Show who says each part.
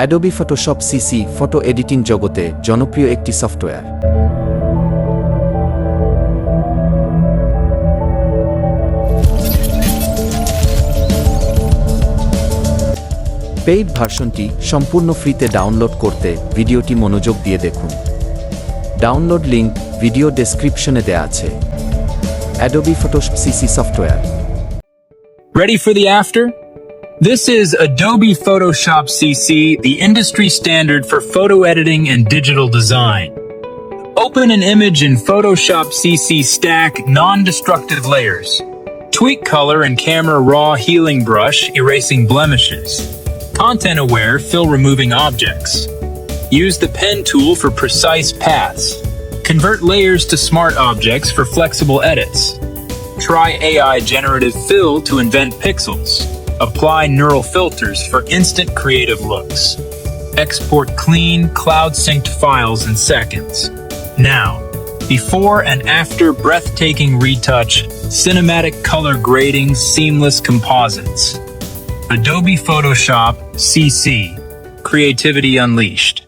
Speaker 1: Adobe Photoshop CC photo editing জগতে জনপ্রিয় একটি সফটওয়্যার। পেইড ভার্সনটি সম্পূর্ণ ফ্রিতে ডাউনলোড করতে ভিডিওটি মনোযোগ দিয়ে দেখুন। ডাউনলোড লিংক ভিডিও ডেসক্রিপশনে দেয়া আছে। Adobe Photoshop CC software.
Speaker 2: Ready for the after? This is Adobe Photoshop CC, the industry standard for photo editing and digital design. Open an image in Photoshop CC stack non-destructive layers. Tweak color and camera raw healing brush, erasing blemishes. Content aware, fill removing objects. Use the pen tool for precise paths. Convert layers to smart objects for flexible edits. Try AI generative fill to invent pixels. Apply neural filters for instant creative looks. Export clean, cloud-synced files in seconds. Now, before and after breathtaking retouch, cinematic color grading, seamless composites. Adobe Photoshop CC. Creativity unleashed.